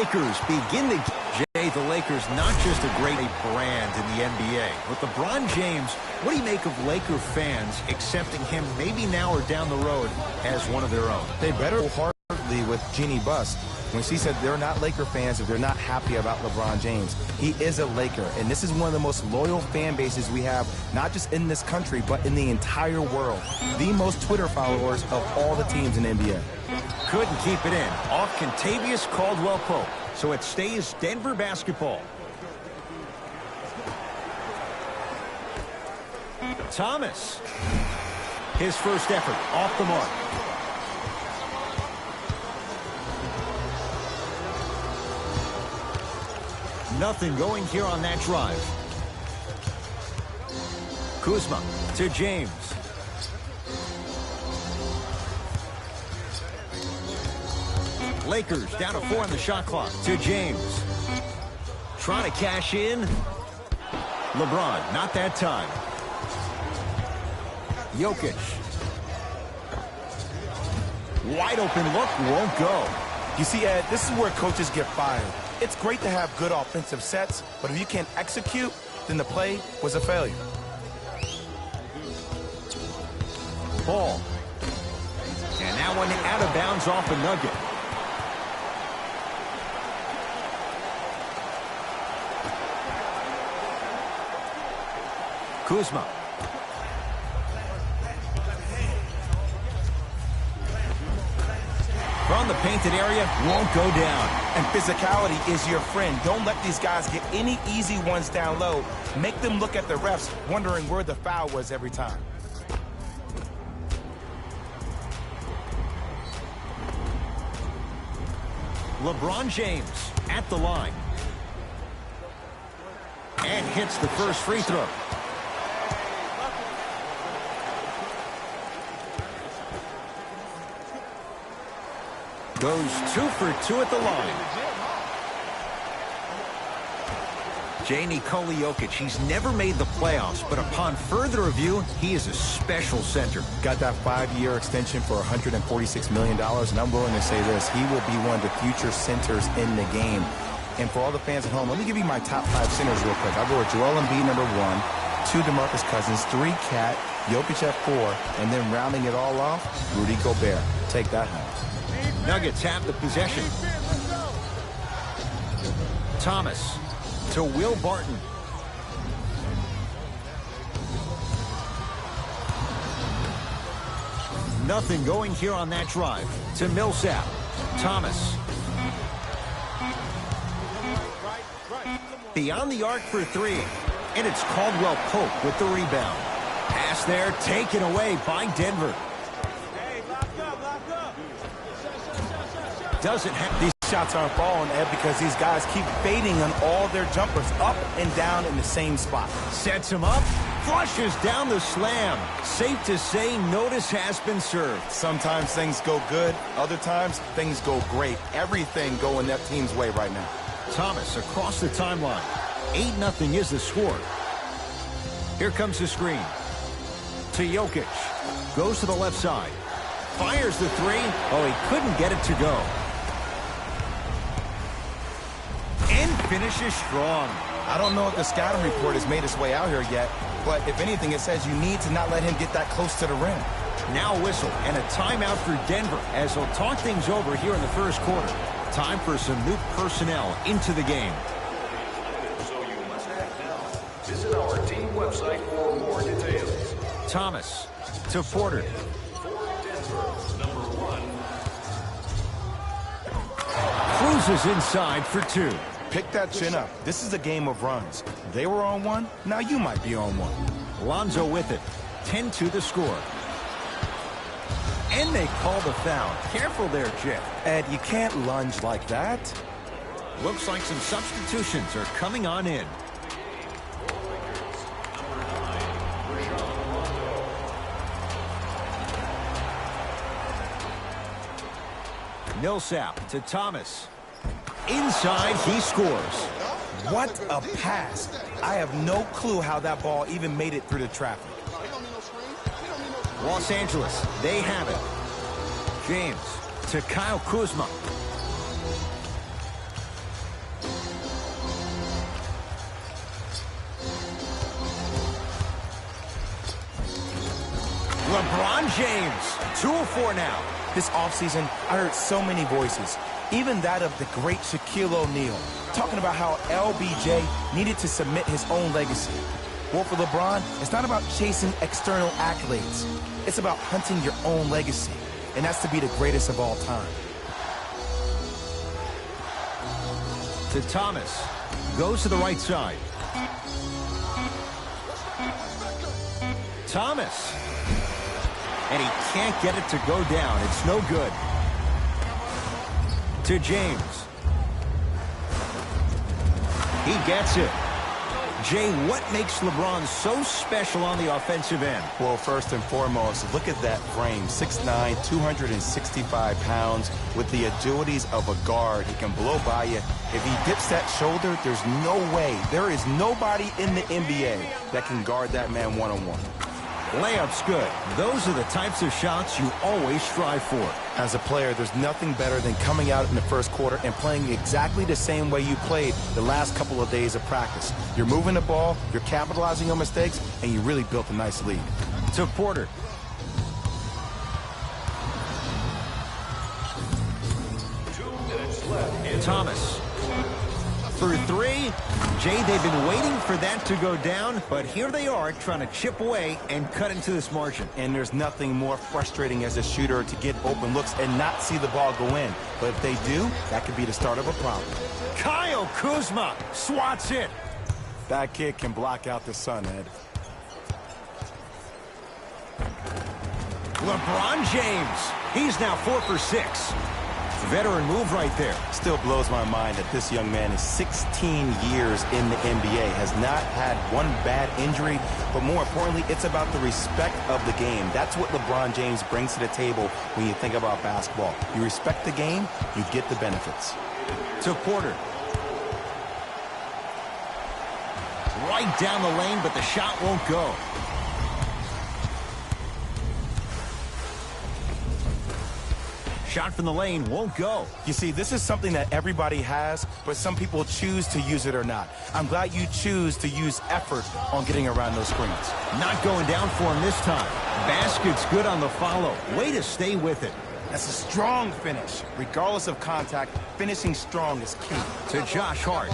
Lakers begin the Jay, the Lakers, not just a great brand in the NBA. With LeBron James, what do you make of Laker fans accepting him maybe now or down the road as one of their own? They better hardly with Jeannie Buss when she said they're not Laker fans if they're not happy about LeBron James. He is a Laker, and this is one of the most loyal fan bases we have, not just in this country, but in the entire world. The most Twitter followers of all the teams in the NBA. Couldn't keep it in. Off Kentavious Caldwell-Pope. So it stays Denver basketball. Thomas. His first effort off the mark. Nothing going here on that drive. Kuzma to James. Lakers down to 4 on the shot clock to James. Trying to cash in. LeBron, not that time. Jokic. Wide open look, won't go. You see, Ed, this is where coaches get fired. It's great to have good offensive sets, but if you can't execute, then the play was a failure. Ball. And that one out of bounds off a nugget. Kuzma. From the painted area, won't go down. And physicality is your friend. Don't let these guys get any easy ones down low. Make them look at the refs, wondering where the foul was every time. LeBron James at the line. And hits the first free throw. Goes 2 for 2 at the line. J. Nikola Jokic, he's never made the playoffs, but upon further review, he is a special center. Got that 5-year extension for $146 million, and I'm willing to say this. He will be one of the future centers in the game. And for all the fans at home, let me give you my top 5 centers real quick. I'll go with Joel Embiid, number 1, 2 DeMarcus Cousins, 3 Cat, Jokic at 4, and then rounding it all off, Rudy Gobert. Take that home. Nuggets have the possession. Thomas to Will Barton. Nothing going here on that drive. To Millsap. Thomas. Beyond the arc for 3. And it's Caldwell-Pope with the rebound. Pass there, taken away by Denver. Doesn't have these shots aren't falling, Ed, because these guys keep fading on all their jumpers up and down in the same spot. Sets him up, flushes down the slam. Safe to say, notice has been served. Sometimes things go good, other times things go great. Everything going that team's way right now. Thomas across the timeline. 8-0 is the score. Here comes the screen. To Jokic. Goes to the left side. Fires the 3. Oh, he couldn't get it to go. And finishes strong. I don't know if the scouting report has made its way out here yet, but if anything, it says you need to not let him get that close to the rim. Now a whistle and a timeout for Denver as they'll talk things over here in the first quarter. Time for some new personnel into the game. So you must act now. Visit our team website for more details. Thomas to Porter. Cruises inside for 2. Pick that chin up. This is a game of runs. They were on 1. Now you might be on 1. Lonzo with it. 10-2 the score. And they call the foul. Careful there, Jeff. Ed, you can't lunge like that. Looks like some substitutions are coming on in. Millsap to Thomas. Inside, he scores. What a pass. I have no clue how that ball even made it through the traffic. Los Angeles, they have it. James to Kyle Kuzma. LeBron James, 2 of 4 now. This offseason, I heard so many voices, even that of the great Shaquille O'Neal, talking about how LBJ needed to submit his own legacy. Well, for LeBron, it's not about chasing external accolades. It's about hunting your own legacy, and that's to be the greatest of all time. To Thomas, goes to the right side. Thomas. And he can't get it to go down. It's no good. To James. He gets it. Jay, what makes LeBron so special on the offensive end? Well, first and foremost, look at that frame. 6'9", 265 pounds with the agilities of a guard. He can blow by you. If he dips that shoulder, there's no way. There is nobody in the NBA that can guard that man one-on-one. Layup's good. Those are the types of shots you always strive for. As a player, there's nothing better than coming out in the first quarter and playing exactly the same way you played the last couple of days of practice. You're moving the ball, you're capitalizing on mistakes, and you really built a nice lead. To Porter. Thomas. For 3. Jay, they've been waiting for that to go down, but here they are trying to chip away and cut into this margin. And there's nothing more frustrating as a shooter to get open looks and not see the ball go in. But if they do, that could be the start of a problem. Kyle Kuzma swats it. That kid can block out the sun, Ed. LeBron James. He's now 4 for 6. Veteran move right there. Still blows my mind that this young man is 16 years in the NBA, has not had one bad injury, but more importantly, it's about the respect of the game. That's what LeBron James brings to the table when you think about basketball. You respect the game, you get the benefits. To Porter. Right down the lane, but the shot won't go. Shot from the lane won't go. You see, this is something that everybody has, but some people choose to use it or not. I'm glad you choose to use effort on getting around those screens. Not going down for him this time. Basket's good on the follow. Way to stay with it. That's a strong finish. Regardless of contact, finishing strong is key. To Josh Hart.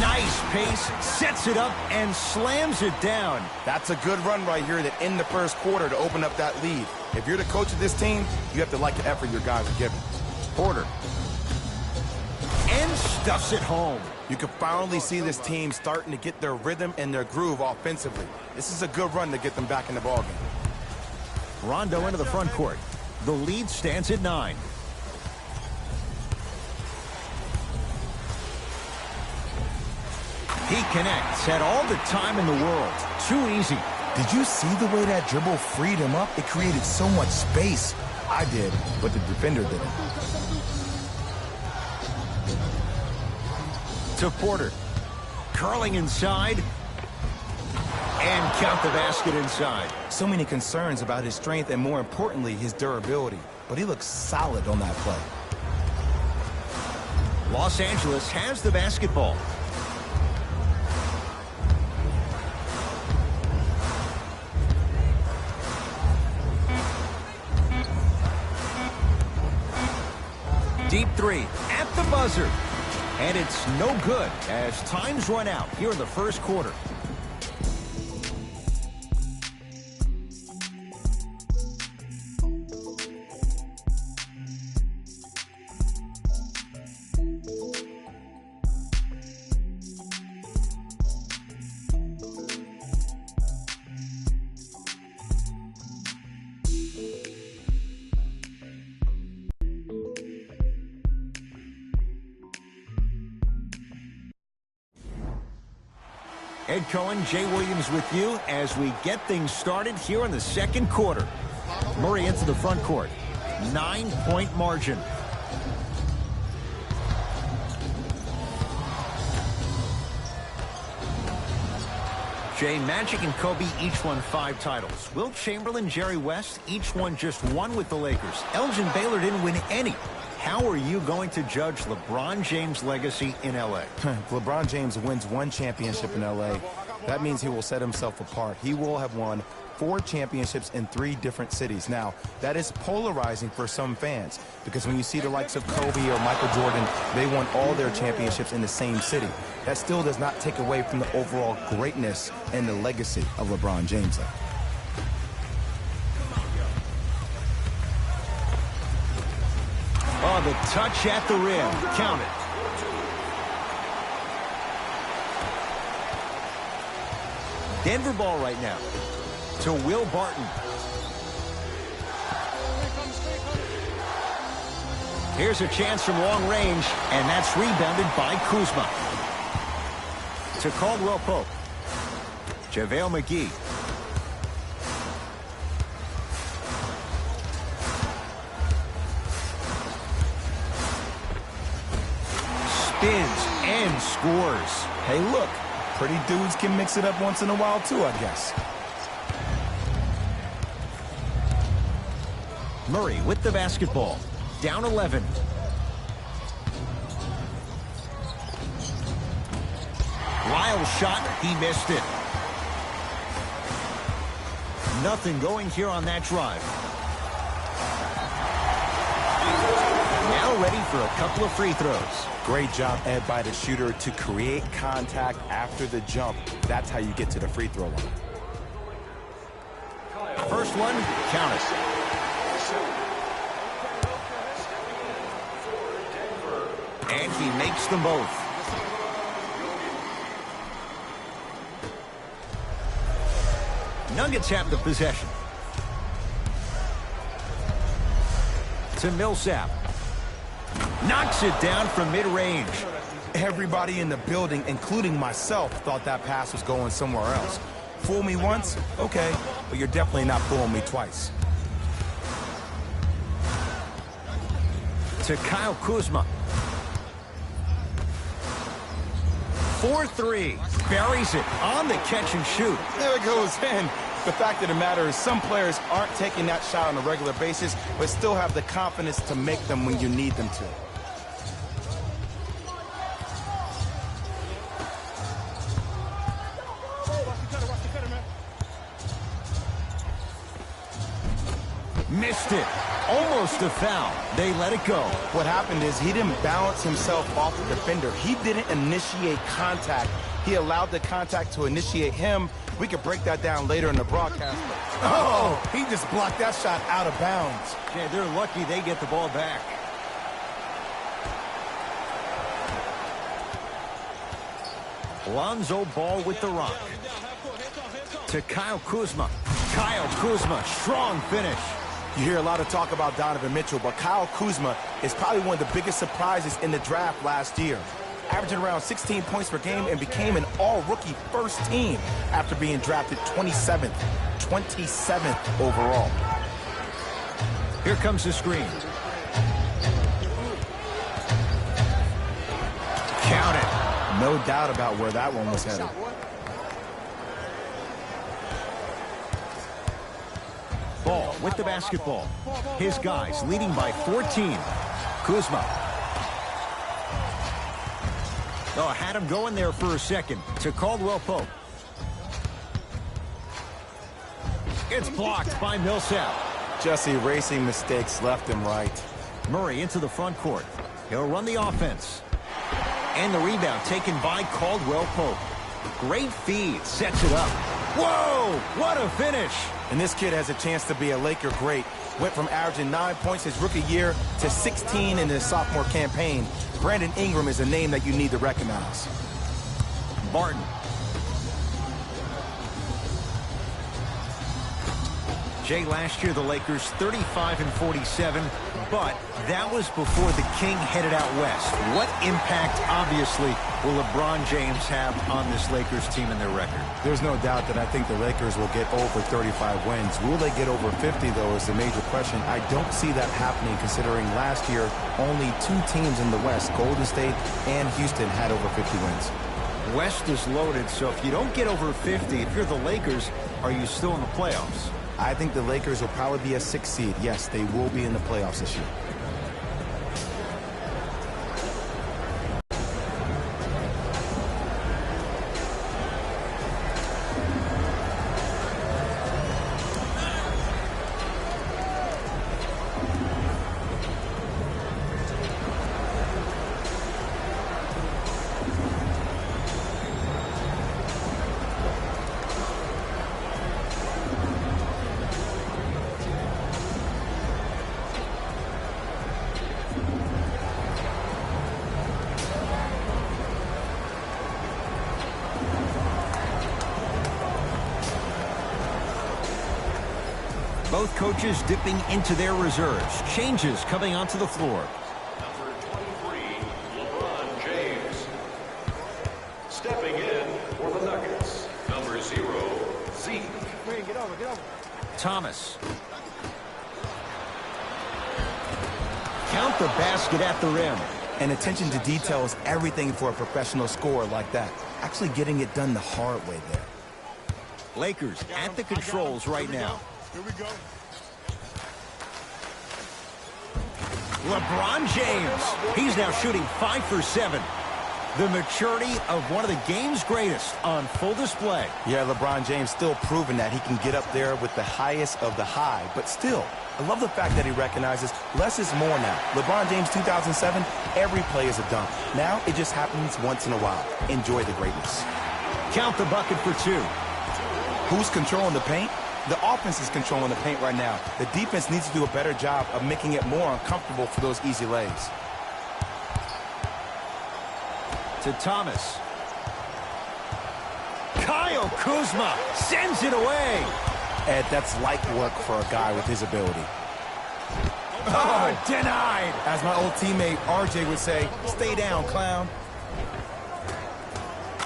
Nice pace, sets it up, and slams it down. That's a good run right here to end the first quarter to open up that lead. If you're the coach of this team, you have to like the effort your guys are giving. Porter. And stuffs it home. You can finally see this team starting to get their rhythm and their groove offensively. This is a good run to get them back in the ballgame. Rondo into the front court. The lead stands at 9. He connects, had all the time in the world. Too easy. Did you see the way that dribble freed him up? It created so much space. I did, but the defender didn't. To Porter. Curling inside. And count the basket inside. So many concerns about his strength and, more importantly, his durability. But he looks solid on that play. Los Angeles has the basketball. Deep 3 at the buzzer. And it's no good as time's run out here in the first quarter. Ed Cohen, Jay Williams with you as we get things started here in the second quarter. Murray into the front court. 9-point margin. Jay, Magic and Kobe each won 5 titles. Wilt Chamberlain, Jerry West, each won just 1 with the Lakers. Elgin Baylor didn't win any. How are you going to judge LeBron James' legacy in L.A.? If LeBron James wins one championship in L.A., that means he will set himself apart. He will have won 4 championships in 3 different cities. Now, that is polarizing for some fans because when you see the likes of Kobe or Michael Jordan, they won all their championships in the same city. That still does not take away from the overall greatness and the legacy of LeBron James. Oh, the touch at the rim. Count it. Denver ball right now to Will Barton. Here's a chance from long range, and that's rebounded by Kuzma. To Caldwell Pope. JaVale McGee. Spins and scores. Hey, look, pretty dudes can mix it up once in a while too, I guess. Murray with the basketball. Down 11. Lyle's shot, he missed it. Nothing going here on that drive. Now ready for a couple of free throws. Great job, Ed, by the shooter to create contact after the jump. That's how you get to the free throw line. First one, count it. And he makes them both. Nuggets have the possession. To Millsap. Knocks it down from mid-range. Everybody in the building, including myself, thought that pass was going somewhere else. Fool me once? Okay, but you're definitely not fooling me twice. To Kyle Kuzma. 4-3. Buries it on the catch and shoot. There it goes in. The fact of the matter is some players aren't taking that shot on a regular basis, but still have the confidence to make them when you need them to. Missed it. Almost a foul. They let it go. What happened is he didn't balance himself off the defender. He didn't initiate contact. He allowed the contact to initiate him. We could break that down later in the broadcast. Oh, he just blocked that shot out of bounds. Yeah, they're lucky they get the ball back. Lonzo Ball with the rock. To Kyle Kuzma. Kyle Kuzma, strong finish. You hear a lot of talk about Donovan Mitchell, but Kyle Kuzma is probably one of the biggest surprises in the draft last year. Averaging around 16 points per game and became an all-rookie first team after being drafted 27th overall. Here comes the screen. Count it. No doubt about where that one was headed. Ball with the basketball. His guys leading by 14. Kuzma. Oh, had him going there for a second. To Caldwell Pope. It's blocked by Millsap. Just erasing mistakes left and right. Murray into the front court. He'll run the offense. And the rebound taken by Caldwell Pope. Great feed. Sets it up. Whoa! What a finish! And this kid has a chance to be a Laker great. Went from averaging 9 points his rookie year to 16 in his sophomore campaign. Brandon Ingram is a name that you need to recognize. Barton. Jay, last year the Lakers 35-47, but that was before the King headed out west. What impact, obviously, will LeBron James have on this Lakers team and their record? There's no doubt that I think the Lakers will get over 35 wins. Will they get over 50, though, is the major question. I don't see that happening, considering last year only 2 teams in the West, Golden State and Houston, had over 50 wins. West is loaded, so if you don't get over 50, if you're the Lakers, are you still in the playoffs? I think the Lakers will probably be a 6th seed. Yes, they will be in the playoffs this year. Both coaches dipping into their reserves. Changes coming onto the floor. Number 23, LeBron James. Stepping in for the Nuggets, number 0, Zeke. Get over. Thomas. Count the basket at the rim. And attention to detail is everything for a professional scorer like that. Actually getting it done the hard way there. Lakers at the controls right now. Here we go. LeBron James. He's now shooting 5 for 7. The maturity of one of the game's greatest on full display. Yeah, LeBron James still proving that he can get up there with the highest of the high. But still, I love the fact that he recognizes less is more now. LeBron James 2007, every play is a dunk. Now it just happens once in a while. Enjoy the greatness. Count the bucket for 2. Who's controlling the paint? The offense is controlling the paint right now. The defense needs to do a better job of making it more uncomfortable for those easy lays. To Thomas. Kyle Kuzma sends it away. Ed, that's light work for a guy with his ability. Oh, denied. As my old teammate RJ would say, stay down, clown.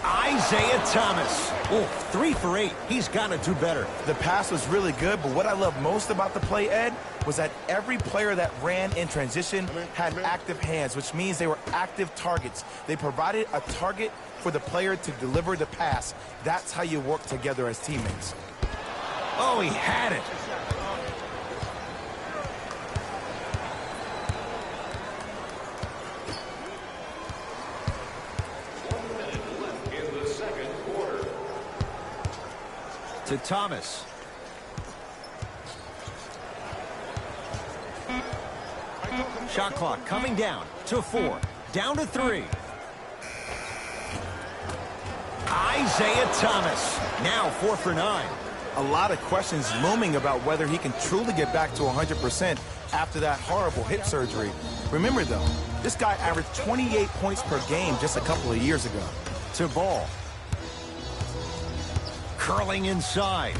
Isaiah Thomas. Oh, 3 for 8. He's got to do better. The pass was really good, but what I love most about the play, Ed, was that every player that ran in transition had active hands, which means they were active targets. They provided a target for the player to deliver the pass. That's how you work together as teammates. Oh, he had it. In the second quarter. To Thomas. Shot clock coming down to 4. Down to 3. Isaiah Thomas. Now 4 for 9. A lot of questions looming about whether he can truly get back to 100% after that horrible hip surgery. Remember, though, this guy averaged 28 points per game just a couple of years ago. To Ball. Curling inside.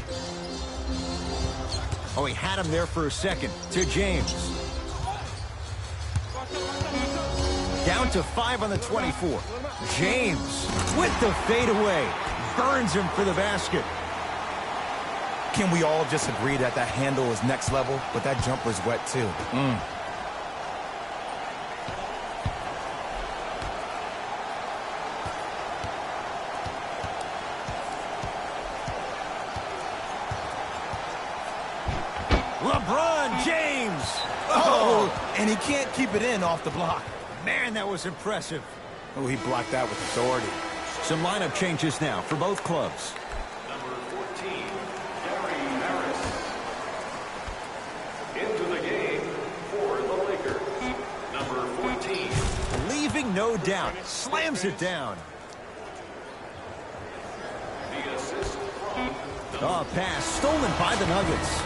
Oh, he had him there for a second. To James. Down to 5 on the 24. James with the fadeaway. Burns him for the basket. Can we all just agree that that handle is next level, but that jumper's wet too? LeBron James. Oh, and he can't keep it in off the block. Man, that was impressive. Oh, he blocked that with authority. Some lineup changes now for both clubs. Number 14, Gary Harris. Into the game for the Lakers, number 14. Leaving no doubt. Slams it down. The assist from Oh, pass stolen by the Nuggets.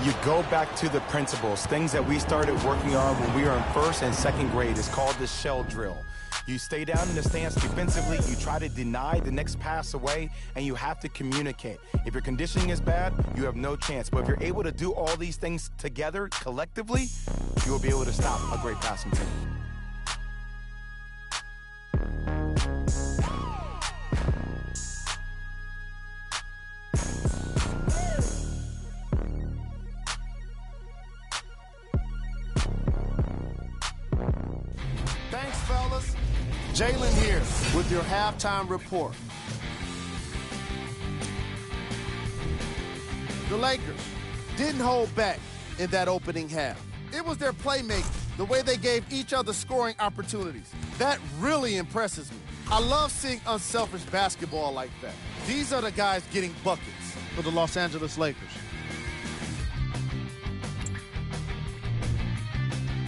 You go back to the principles, things that we started working on when we were in first and second grade. It's called the shell drill. You stay down in the stance defensively, you try to deny the next pass away, and you have to communicate. If your conditioning is bad, you have no chance. But if you're able to do all these things together, collectively, you will be able to stop a great passing team. Thanks, fellas. Jalen here with your halftime report. The Lakers didn't hold back in that opening half. It was their playmaking, the way they gave each other scoring opportunities. That really impresses me. I love seeing unselfish basketball like that. These are the guys getting buckets for the Los Angeles Lakers.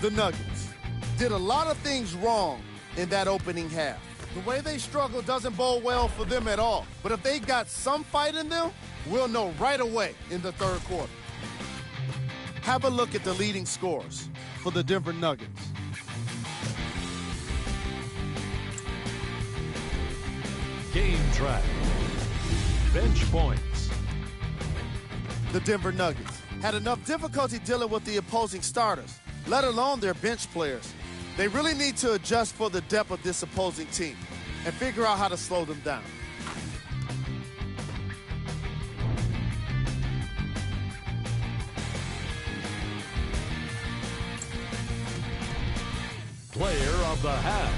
The Nuggets did a lot of things wrong in that opening half. The way they struggle doesn't bode well for them at all. But if they got some fight in them, we'll know right away in the third quarter. Have a look at the leading scorers for the Denver Nuggets. Game track. Bench points. The Denver Nuggets had enough difficulty dealing with the opposing starters, let alone their bench players. They really need to adjust for the depth of this opposing team and figure out how to slow them down. Player of the half.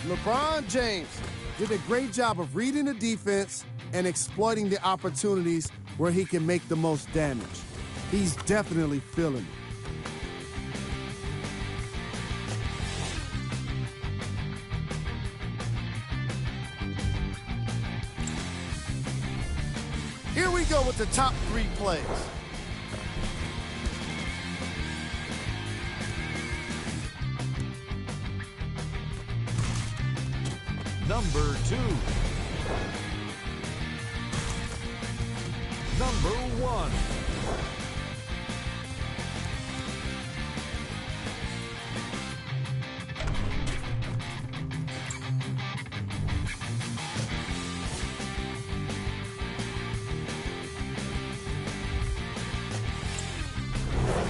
LeBron James did a great job of reading the defense and exploiting the opportunities where he can make the most damage. He's definitely feeling it. Here we go with the top 3 plays. Number 2. Number 1.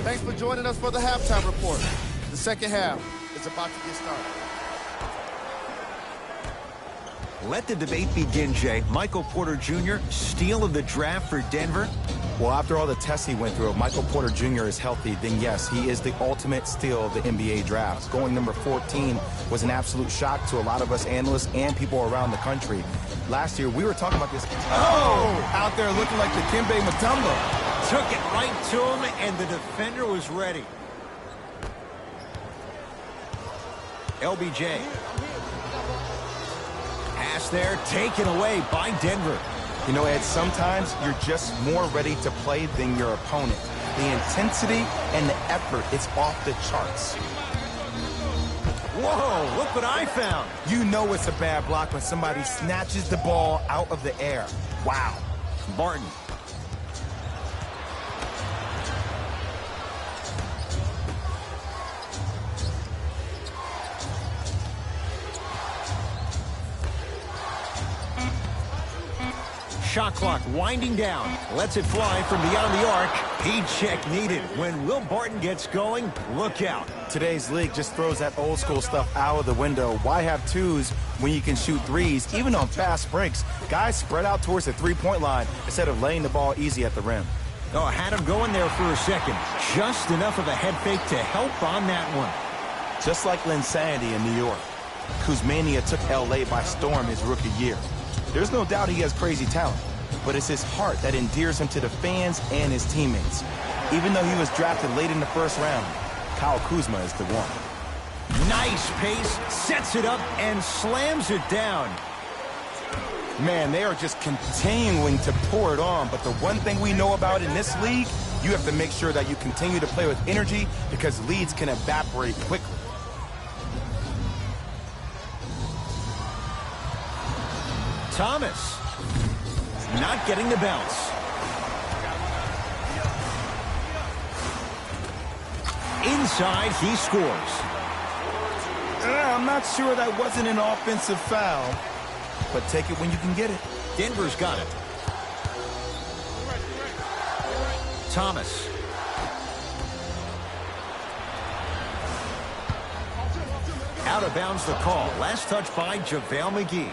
Thanks for joining us for the halftime report. The second half is about to get started. Let the debate begin, Jay. Michael Porter Jr., steal of the draft for Denver. Well, after all the tests he went through, if Michael Porter Jr. is healthy, then yes, he is the ultimate steal of the NBA draft. Going number 14 was an absolute shock to a lot of us analysts and people around the country. Last year, we were talking about this. Oh! Out there looking like the Dikembe Mutombo. Took it right to him, and the defender was ready. LBJ. Pass there, taken away by Denver. You know, Ed, sometimes you're just more ready to play than your opponent. The intensity and the effort is off the charts. Whoa, look what I found. You know it's a bad block when somebody snatches the ball out of the air. Wow. Barton. Shot clock winding down. Lets it fly from beyond the arc. Heat check needed. When Will Barton gets going, look out. Today's league just throws that old school stuff out of the window. Why have twos when you can shoot threes, even on fast breaks? Guys spread out towards the three-point line instead of laying the ball easy at the rim. Oh, had him going there for a second. Just enough of a head fake to help on that one. Just like Linsanity in New York. Kuzmania took L.A. by storm his rookie year. There's no doubt he has crazy talent, but it's his heart that endears him to the fans and his teammates. Even though he was drafted late in the first round, Kyle Kuzma is the one. Nice pace, sets it up, and slams it down. Man, they are just continuing to pour it on, but the one thing we know about in this league, you have to make sure that you continue to play with energy because leads can evaporate quickly. Thomas, not getting the bounce. Inside, he scores. I'm not sure that wasn't an offensive foul, but take it when you can get it. Denver's got it. Thomas. Out of bounds the call. Last touch by JaVale McGee.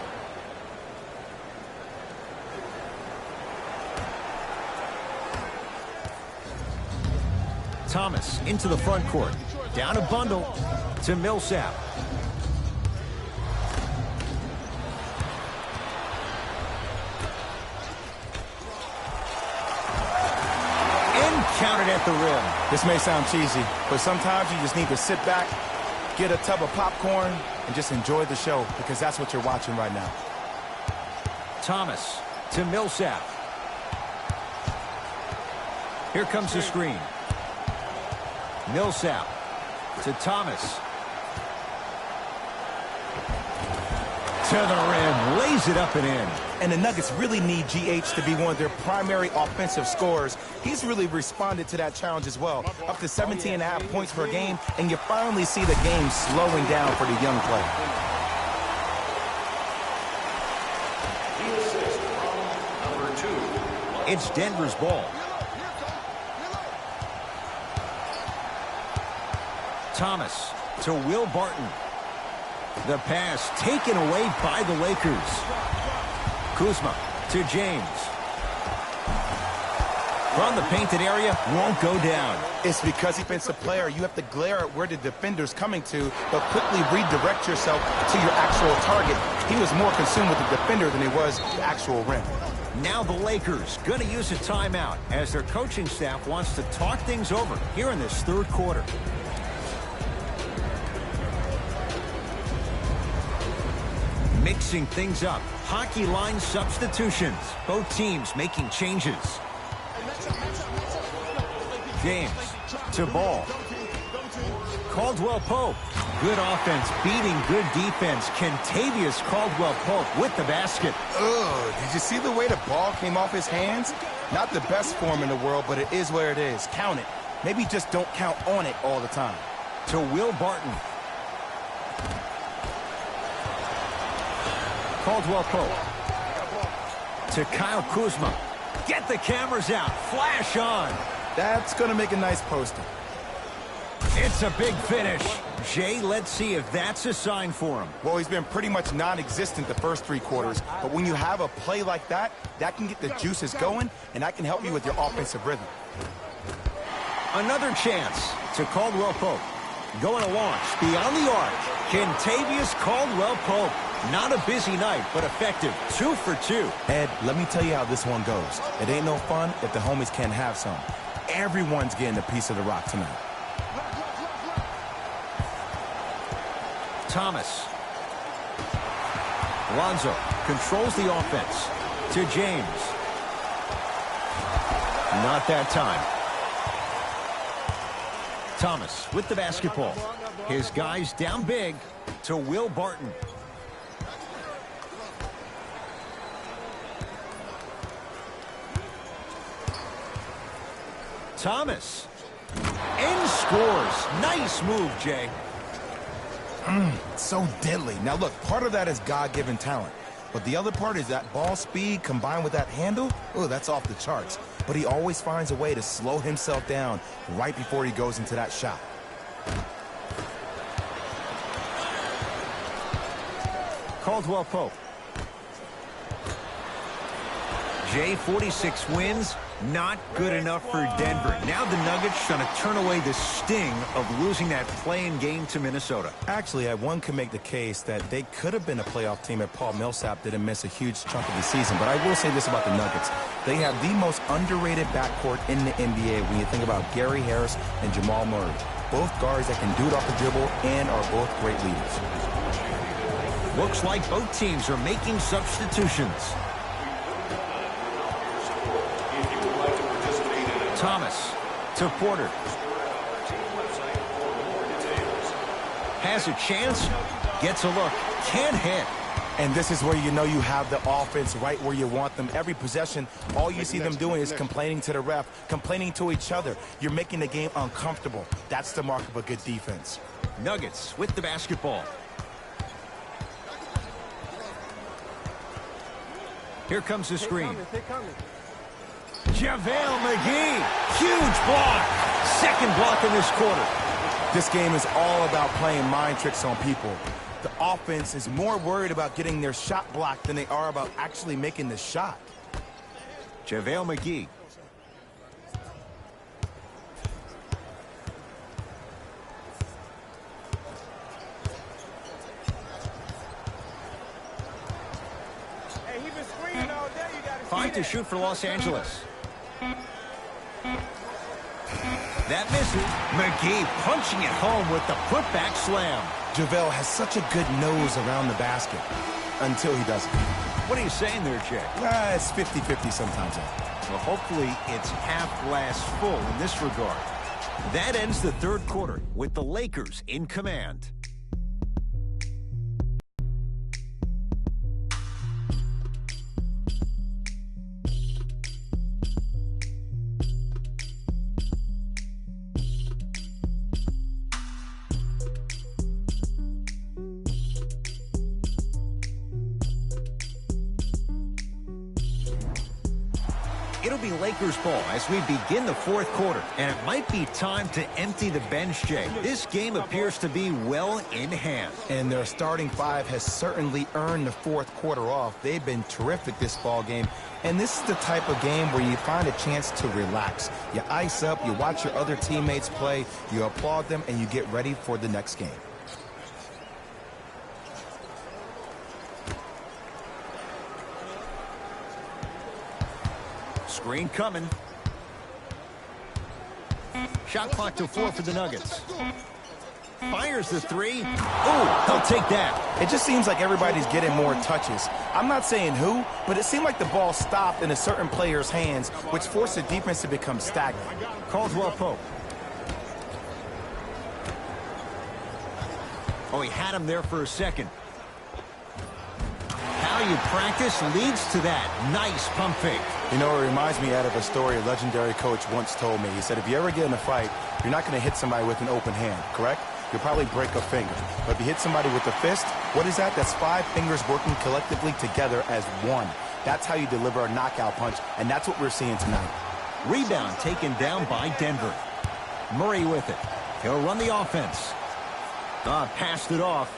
Thomas into the front court. Down a bundle to Millsap. And counted at the rim. This may sound cheesy, but sometimes you just need to sit back, get a tub of popcorn, and just enjoy the show because that's what you're watching right now. Thomas to Millsap. Here comes the screen. Millsap to Thomas. To the rim, lays it up and in. And the Nuggets really need GH to be one of their primary offensive scorers. He's really responded to that challenge as well. Up to 17.5 points per game, and you finally see the game slowing down for the young player. Number 2. It's Denver's ball. Thomas to Will Barton. The pass taken away by the Lakers. Kuzma to James. From the painted area, won't go down. It's because defensive player, you have to glare at where the defender's coming to, but quickly redirect yourself to your actual target. He was more consumed with the defender than he was the actual rim. Now the Lakers going to use a timeout as their coaching staff wants to talk things over here in this third quarter. Mixing things up. Hockey line substitutions. Both teams making changes. James to Ball. Caldwell Pope. Good offense beating good defense. Kentavious Caldwell Pope with the basket. Did you see the way the ball came off his hands? Not the best form in the world, but it is where it is. Count it. Maybe just don't count on it all the time. To Will Barton. Caldwell Pope. To Kyle Kuzma. Get the cameras out. Flash on. That's going to make a nice poster. It's a big finish. Jay, let's see if that's a sign for him. Well, he's been pretty much non-existent the first three quarters, but when you have a play like that, that can get the juices going, and that can help you with your offensive rhythm. Another chance to Caldwell Pope. Going to launch beyond the arc. Kentavious Caldwell Pope. Not a busy night, but effective. 2 for 2. Ed, let me tell you how this one goes. It ain't no fun if the homies can't have some. Everyone's getting a piece of the rock tonight. Thomas. Lonzo controls the offense. To James. Not that time. Thomas with the basketball. His guys down big to Will Barton. Thomas. And scores. Nice move, Jay. So deadly. Now look, part of that is God-given talent. But the other part is that ball speed combined with that handle. Oh, that's off the charts. But he always finds a way to slow himself down right before he goes into that shot. Caldwell Pope. Jay, 46 wins. Not good enough for Denver. Now the Nuggets trying to turn away the sting of losing that play-in game to Minnesota. Actually, one can make the case that they could have been a playoff team if Paul Millsap didn't miss a huge chunk of the season. But I will say this about the Nuggets. They have the most underrated backcourt in the NBA when you think about Gary Harris and Jamal Murray. Both guards that can do it off the dribble and are both great leaders. Looks like both teams are making substitutions. Thomas to Porter. Has a chance, gets a look, can't hit. And this is where you know you have the offense right where you want them. Every possession, all you see them doing is complaining to the ref, complaining to each other. You're making the game uncomfortable. That's the mark of a good defense. Nuggets with the basketball. Here comes the screen. JaVale McGee, huge block. Second block in this quarter. This game is all about playing mind tricks on people. The offense is more worried about getting their shot blocked than they are about actually making the shot. JaVale McGee. Fine to shoot for Los Angeles. That misses. McGee punching it home with the putback slam. JaVale has such a good nose around the basket until he doesn't. What are you saying there, Jay? It's 50-50 sometimes. Well, hopefully it's half glass full in this regard. That ends the third quarter with the Lakers in command. It'll be Lakers ball as we begin the fourth quarter. And it might be time to empty the bench, Jay. This game appears to be well in hand. And their starting five has certainly earned the fourth quarter off. They've been terrific this ball game. And this is the type of game where you find a chance to relax. You ice up, you watch your other teammates play, you applaud them, and you get ready for the next game. Screen coming. Shot clock to 4 for the Nuggets. Fires the three. Oh, he'll take that. It just seems like everybody's getting more touches. I'm not saying who, but it seemed like the ball stopped in a certain player's hands, which forced the defense to become stagnant. Caldwell Pope. Oh, he had him there for a second. How you practice leads to that. Nice pump fake. You know, it reminds me out of a story a legendary coach once told me. He said, if you ever get in a fight, you're not going to hit somebody with an open hand, correct? You'll probably break a finger. But if you hit somebody with a fist, what is that? That's 5 fingers working collectively together as one. That's how you deliver a knockout punch, and that's what we're seeing tonight. Rebound taken down by Denver. Murray with it. He'll run the offense. Passed it off.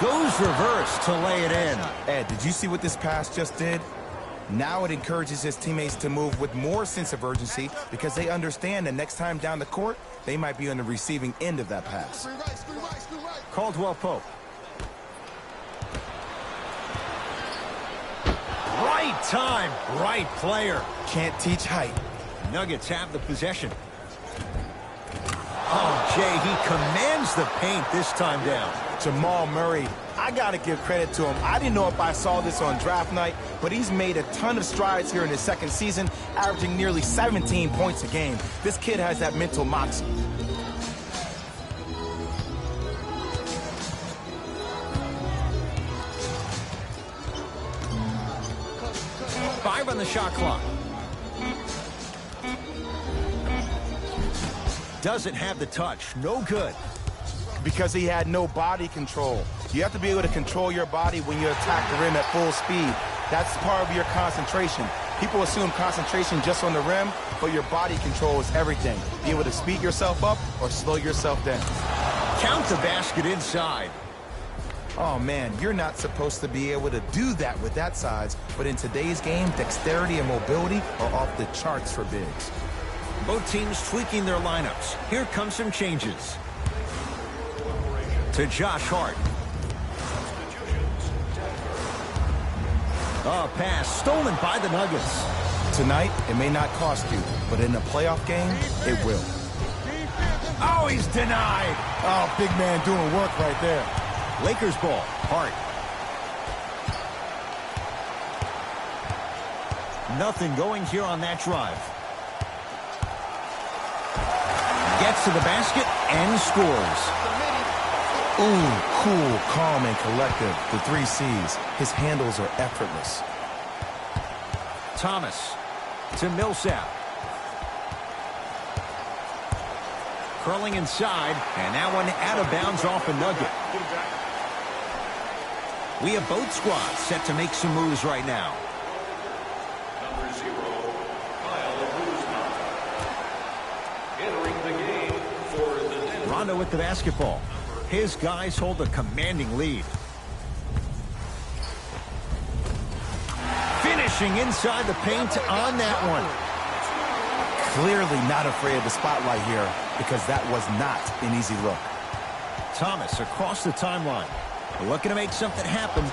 Goes reverse to lay it in. Ed, did you see what this pass just did? Now it encourages his teammates to move with more sense of urgency because they understand that next time down the court, they might be on the receiving end of that pass. Caldwell Pope. Right time, right player. Can't teach height. Nuggets have the possession. Oh, Jay, he commands the paint this time down. Jamal Murray, I got to give credit to him. I didn't know if I saw this on draft night, but he's made a ton of strides here in his second season, averaging nearly 17 points a game. This kid has that mental moxie. Five on the shot clock. Doesn't have the touch. No good. Because he had no body control. You have to be able to control your body when you attack the rim at full speed. That's part of your concentration. People assume concentration just on the rim, but your body control is everything. Be able to speed yourself up or slow yourself down. Count the basket inside. Oh, man, you're not supposed to be able to do that with that size, but in today's game, dexterity and mobility are off the charts for bigs. Both teams tweaking their lineups. Here come some changes. To Josh Hart. Pass stolen by the Nuggets. Tonight, it may not cost you, but in a playoff game, it will. Oh, he's denied. Oh, big man doing work right there. Lakers ball. Hart. Nothing going here on that drive. Gets to the basket and scores. Ooh, cool, calm, and collective. The 3 C's. His handles are effortless. Thomas to Millsap. Curling inside, and that one out of bounds off a Nugget. We have both squads set to make some moves right now. Number 0, Kyle Kuzma. Entering the game for the Denver. Rondo with the basketball. His guys hold a commanding lead. Finishing inside the paint on that one. Clearly not afraid of the spotlight here because that was not an easy look. Thomas across the timeline. Looking to make something happen.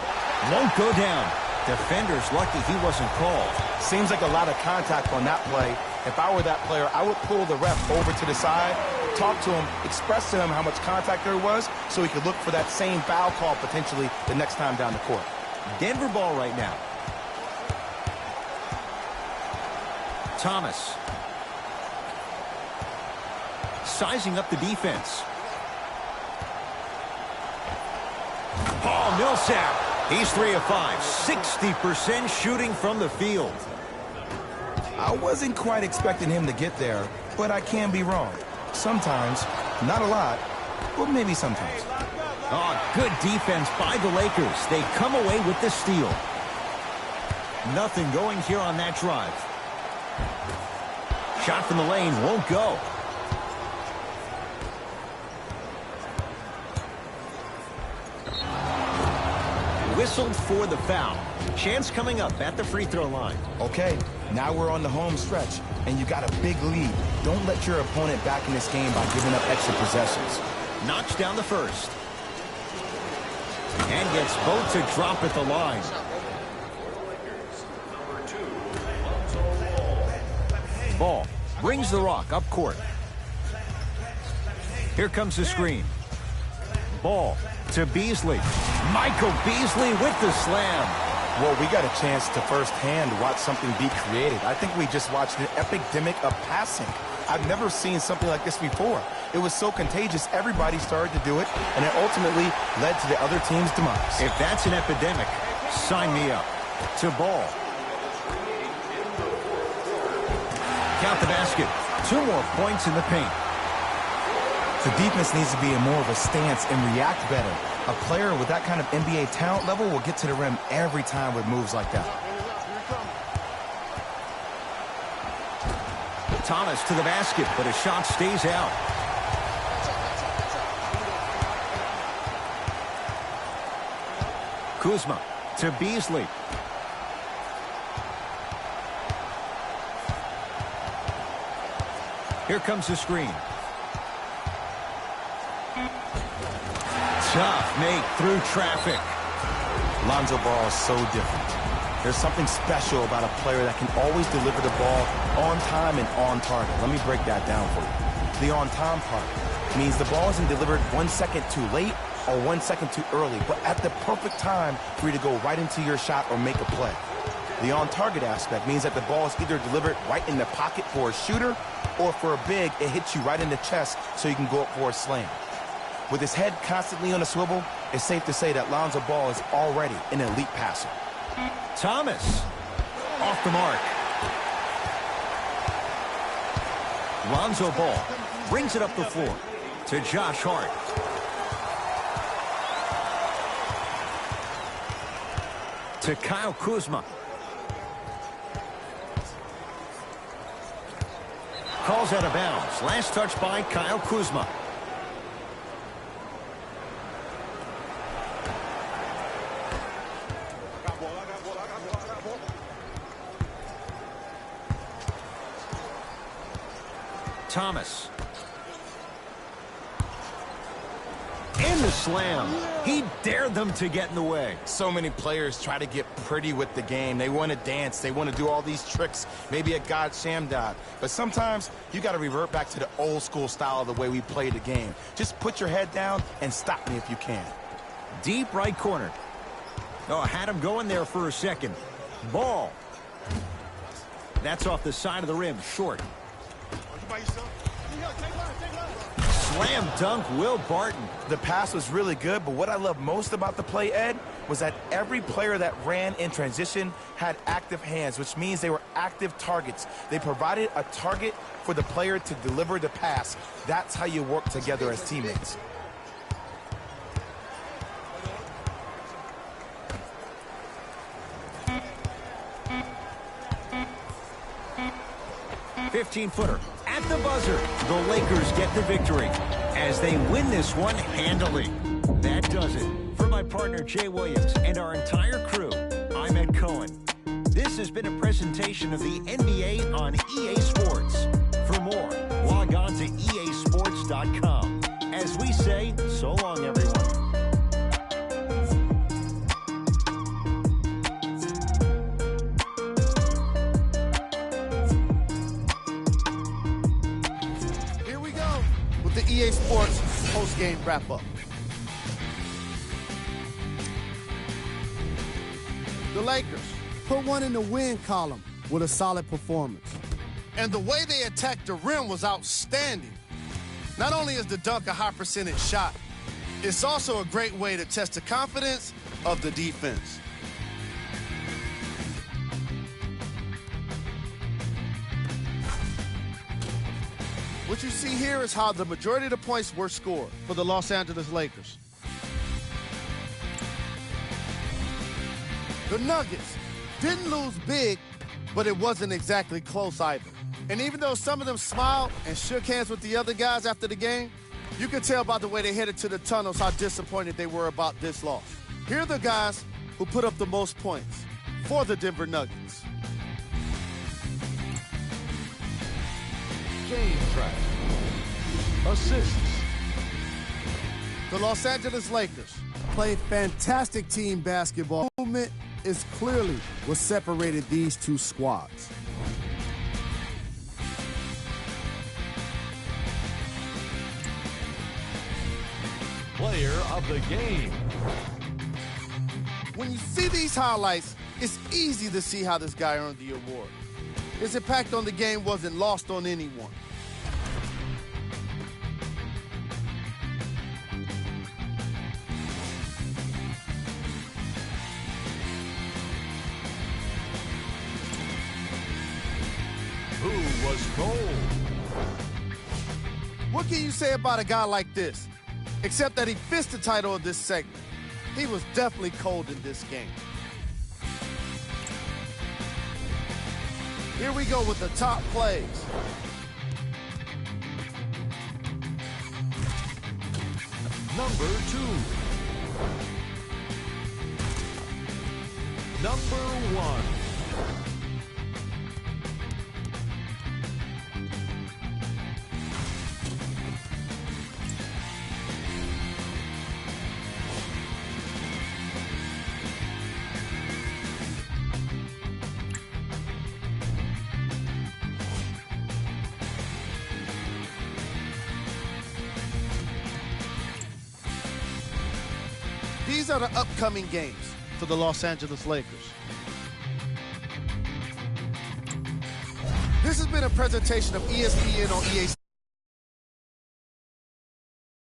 Won't go down. Defender's lucky he wasn't called. Seems like a lot of contact on that play. If I were that player, I would pull the ref over to the side, talk to him, express to him how much contact there was so he could look for that same foul call potentially the next time down the court. Denver ball right now. Thomas. Sizing up the defense. Paul Millsap. He's 3 of 5. 60% shooting from the field. I wasn't quite expecting him to get there, but I can be wrong. Sometimes, not a lot, but maybe sometimes. Oh, good defense by the Lakers. They come away with the steal. Nothing going here on that drive. Shot from the lane won't go. Whistled for the foul. Chance coming up at the free throw line. Okay, now we're on the home stretch, and you got a big lead. Don't let your opponent back in this game by giving up extra possessions. Knocks down the first. And gets both to drop at the line. Ball brings the rock up court. Here comes the screen. Ball to Beasley. Michael Beasley with the slam. Well, we got a chance to firsthand watch something be created. I think we just watched an epidemic of passing. I've never seen something like this before. It was so contagious, everybody started to do it, and it ultimately led to the other team's demise. If that's an epidemic, sign me up. To Ball. Count the basket. 2 more points in the paint. The defense needs to be in more of a stance and react better. A player with that kind of NBA talent level will get to the rim every time with moves like that. Thomas to the basket, but his shot stays out. Kuzma to Beasley. Here comes the screen. Tough make through traffic. Lonzo Ball is so different. There's something special about a player that can always deliver the ball on time and on target. Let me break that down for you. The on-time part means the ball isn't delivered 1 second too late or 1 second too early, but at the perfect time for you to go right into your shot or make a play. The on-target aspect means that the ball is either delivered right in the pocket for a shooter, or for a big, it hits you right in the chest so you can go up for a slam. With his head constantly on a swivel, it's safe to say that Lonzo Ball is already an elite passer. Thomas off the mark. Lonzo Ball brings it up the floor to Josh Hart. To Kyle Kuzma. Calls out of bounds. Last touch by Kyle Kuzma. Thomas. And the slam. He dared them to get in the way. So many players try to get pretty with the game. They want to dance. They want to do all these tricks. Maybe a God Shamdad. But sometimes you got to revert back to the old school style of the way we play the game. Just put your head down and stop me if you can. Deep right corner. Oh, had him going there for a second. Ball. That's off the side of the rim. Short. Slam dunk, Will Barton. The pass was really good, but what I love most about the play, Ed, was that every player that ran in transition had active hands, which means they were active targets. They provided a target for the player to deliver the pass. That's how you work together as teammates. $15-footer at the buzzer. The Lakers get the victory as they win this one handily. That does it. For my partner Jay Williams and our entire crew, I'm Ed Cohen. This has been a presentation of the NBA on EA Sports. For more, log on to easports.com. As we say, so long, everyone. EA Sports post-game wrap-up. The Lakers put one in the win column with a solid performance. And the way they attacked the rim was outstanding. Not only is the dunk a high-percentage shot, it's also a great way to test the confidence of the defense. What you see here is how the majority of the points were scored for the Los Angeles Lakers. The Nuggets Didn't lose big, but it wasn't exactly close either. And even though some of them smiled and shook hands with the other guys after the game, you could tell by the way they headed to the tunnels how disappointed they were about this loss. Here are the guys who put up the most points for the Denver Nuggets. Game track. Assists. The Los Angeles Lakers played fantastic team basketball. Movement is clearly what separated these two squads. Player of the game. When you see these highlights, it's easy to see how this guy earned the award. His impact on the game wasn't lost on anyone. Who was cold? What can you say about a guy like this? Except that he fits the title of this segment. He was definitely cold in this game. Here we go with the top plays. Number 2. Number 1. These are the upcoming games for the Los Angeles Lakers. This has been a presentation of ESPN on EA.